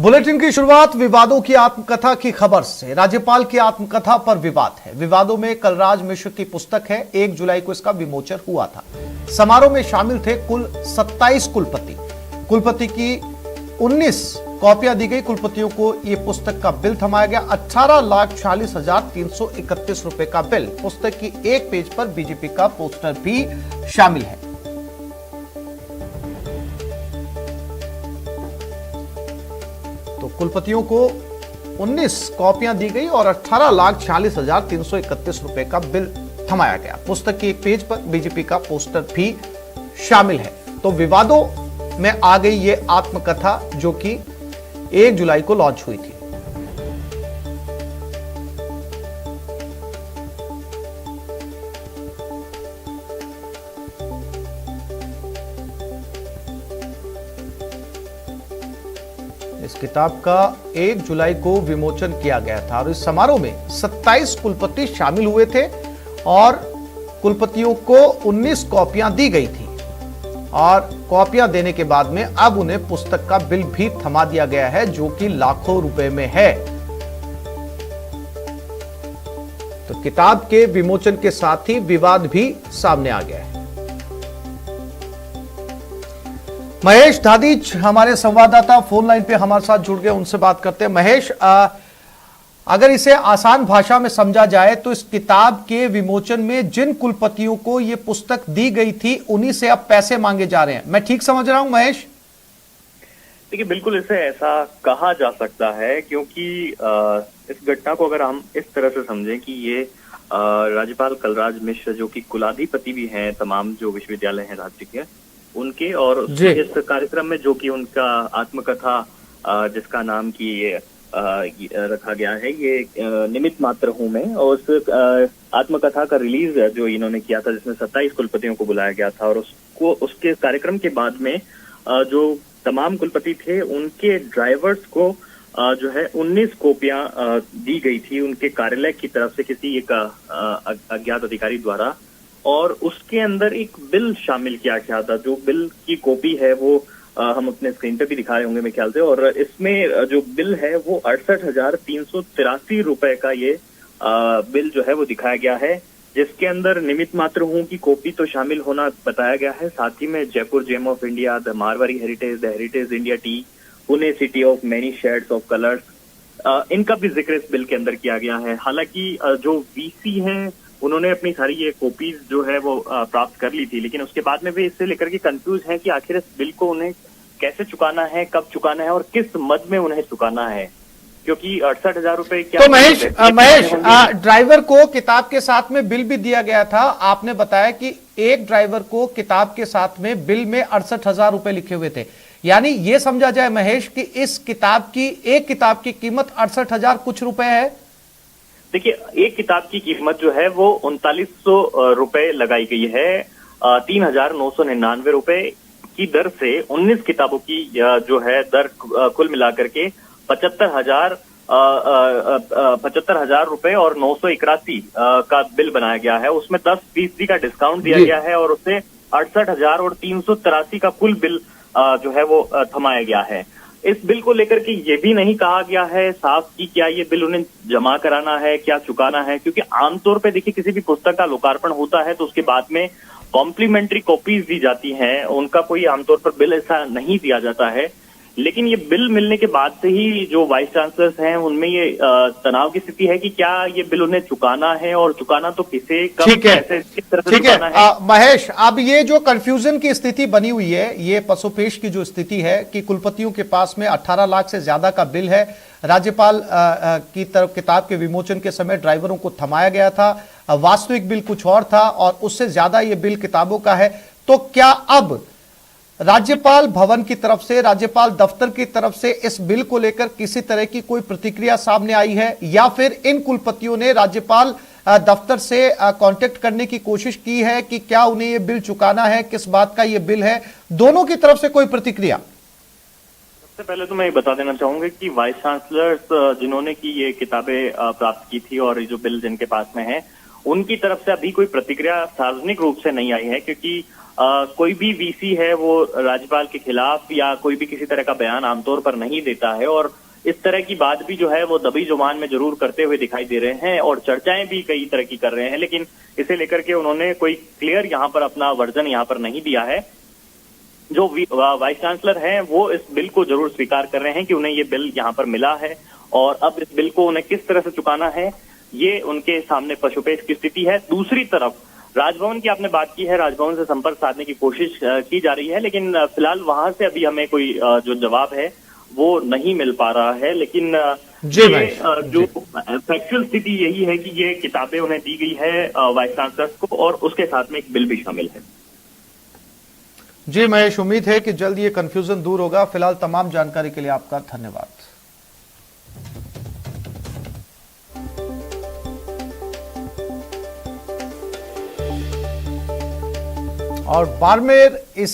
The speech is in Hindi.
बुलेटिन की शुरुआत विवादों की आत्मकथा की खबर से। राज्यपाल की आत्मकथा पर विवाद है। विवादों में कलराज मिश्र की पुस्तक है। 1 जुलाई को इसका विमोचन हुआ था। समारोह में शामिल थे कुल 27 कुलपति। कुलपति की 19 कॉपियां दी गई। कुलपतियों को यह पुस्तक का बिल थमाया गया। 18,40,331 रुपए का बिल। पुस्तक की एक पेज पर बीजेपी का पोस्टर भी शामिल है। तो कुलपतियों को 19 कॉपियां दी गई और 18,40,331 रुपए का बिल थमाया गया। पुस्तक की एक पेज पर बीजेपी का पोस्टर भी शामिल है। तो विवादों में आ गई ये आत्मकथा जो कि 1 जुलाई को लॉन्च हुई थी। इस किताब का 1 जुलाई को विमोचन किया गया था और इस समारोह में 27 कुलपति शामिल हुए थे और कुलपतियों को 19 कॉपियां दी गई थी और कॉपियां देने के बाद में अब उन्हें पुस्तक का बिल भी थमा दिया गया है जो कि लाखों रुपए में है। तो किताब के विमोचन के साथ ही विवाद भी सामने आ गया है। महेश दादीज हमारे संवाददाता फोन लाइन पे हमारे साथ जुड़ गए, उनसे बात करते हैं। महेश, अगर इसे आसान भाषा में समझा जाए तो इस किताब के विमोचन में जिन कुलपतियों को ये पुस्तक दी गई थी उन्हीं से अब पैसे मांगे जा रहे हैं, मैं ठीक समझ रहा हूं महेश? देखिए, बिल्कुल इसे ऐसा कहा जा सकता है क्योंकि इस घटना को अगर हम इस तरह से समझें कि ये राज्यपाल कलराज मिश्र जो कि कुलाधिपति भी हैं तमाम जो विश्वविद्यालय हैं राज्य के, उनके और इस कार्यक्रम में जो कि उनका आत्मकथा जिसका नाम की ये रखा गया है, ये निमित्त मात्र हूं मैं, और उस आत्मकथा का रिलीज जो इन्होंने किया था जिसमें 27 कुलपतियों को बुलाया गया था और उसको उसके कार्यक्रम के बाद में जो तमाम कुलपति थे उनके ड्राइवर्स को जो है 19 कॉपियां दी गई थी उनके कार्यालय की तरफ से किसी एक अज्ञात अधिकारी द्वारा, और उसके अंदर एक बिल शामिल किया गया था। जो बिल की कॉपी है वो हम अपने स्क्रीन पे भी दिखा रहे होंगे मेरे ख्याल से, और इसमें जो बिल है वो 68,383 रुपए का ये बिल जो है वो दिखाया गया है, जिसके अंदर निमित्त मात्र हूं की कॉपी तो शामिल होना बताया गया है। साथ ही में Jaipur gem of India, the Marwari heritage, the heritage India tea, Pune city of many shades of colours, इनका भी जिक्र इस बिल के अंदर किया गया है। हालांकि जो वीसी हैं उन्होंने अपनी सारी ये कॉपीज जो है वो प्राप्त कर ली थी, लेकिन उसके बाद में भी इससे लेकर के कंफ्यूज हैं कि आखिर इस बिल को उन्हें कैसे चुकाना है, कब चुकाना है और किस मद में उन्हें चुकाना है, क्योंकि 68,000 रुपए क्या। तो महेश ड्राइवर को किताब के साथ में बिल भी दिया गया था। आपने बताया कि एक ड्राइवर को किताब के साथ में बिल में 68,000 रुपए लिखे हुए थे, यानी ये समझा जाए महेश कि इस किताब की एक किताब की कीमत 68,000 कुछ रुपए है। देखिए, एक किताब की कीमत जो है वो 3900 रुपए लगाई गई है। 3,999 रुपए की दर से 19 किताबों की जो है दर कुल मिलाकर के 75,000 रुपए और 981 का बिल बनाया गया है। उसमें 10% का डिस्काउंट दिया गया है और उससे 68,000 और 383 का कुल बिल जो है वो थमाया गया है। इस बिल को लेकर के ये भी नहीं कहा गया है साफ कि क्या ये बिल उन्हें जमा कराना है, क्या चुकाना है, क्योंकि आमतौर पे देखिए किसी भी पुस्तक का लोकार्पण होता है तो उसके बाद में कॉम्प्लीमेंट्री कॉपीज दी जाती हैं, उनका कोई आमतौर पर बिल ऐसा नहीं दिया जाता है। लेकिन ये बिल मिलने के बाद से ही जो वाइस चांसलर्स हैं उनमें ये तनाव की स्थिति है कि क्या ये बिल उन्हें चुकाना है और चुकाना तो किसे, कब, कैसे, किस तरह से चुकाना है। महेश, अब ये जो कंफ्यूजन की स्थिति बनी हुई है, ये पसोपेश की जो स्थिति है कि कुलपतियों के पास में 18 लाख से ज्यादा का बिल है। राज्यपाल की तरफ किताब के विमोचन के समय ड्राइवरों को थमाया गया था, वास्तविक बिल कुछ और था और उससे ज्यादा ये बिल किताबों का है। तो क्या अब राज्यपाल भवन की तरफ से, राज्यपाल दफ्तर की तरफ से इस बिल को लेकर किसी तरह की कोई प्रतिक्रिया सामने आई है या फिर इन कुलपतियों ने राज्यपाल दफ्तर से कांटेक्ट करने की कोशिश की है कि क्या उन्हें ये बिल चुकाना है, किस बात का ये बिल है? दोनों की तरफ से कोई प्रतिक्रिया? सबसे पहले तो मैं ये बता देना चाहूंगा कि वाइस चांसलर्स जिन्होंने की ये किताबें प्राप्त की थी और जो बिल जिनके पास में है, उनकी तरफ से अभी कोई प्रतिक्रिया सार्वजनिक रूप से नहीं आई है, क्योंकि कोई भी वीसी है वो राज्यपाल के खिलाफ या कोई भी किसी तरह का बयान आमतौर पर नहीं देता है, और इस तरह की बात भी जो है वो दबी जुबान में जरूर करते हुए दिखाई दे रहे हैं और चर्चाएं भी कई तरह की कर रहे हैं, लेकिन इसे लेकर के उन्होंने कोई क्लियर यहाँ पर अपना वर्जन यहाँ पर नहीं दिया है। जो वाइस चांसलर हैं वो इस बिल को जरूर स्वीकार कर रहे हैं कि उन्हें ये बिल यहाँ पर मिला है और अब इस बिल को उन्हें किस तरह से चुकाना है ये उनके सामने पशुपेश की स्थिति है। दूसरी तरफ राजभवन की आपने बात की है, राजभवन से संपर्क साधने की कोशिश की जा रही है, लेकिन फिलहाल वहां से अभी हमें कोई जो जवाब है वो नहीं मिल पा रहा है। लेकिन जो फैक्चुअल स्थिति यही है कि ये किताबें उन्हें दी गई है वाइस चांसलर को और उसके साथ में एक बिल भी शामिल है। जी महेश, उम्मीद है कि जल्द ये कंफ्यूजन दूर होगा। फिलहाल तमाम जानकारी के लिए आपका धन्यवाद। और बाड़मेर एसी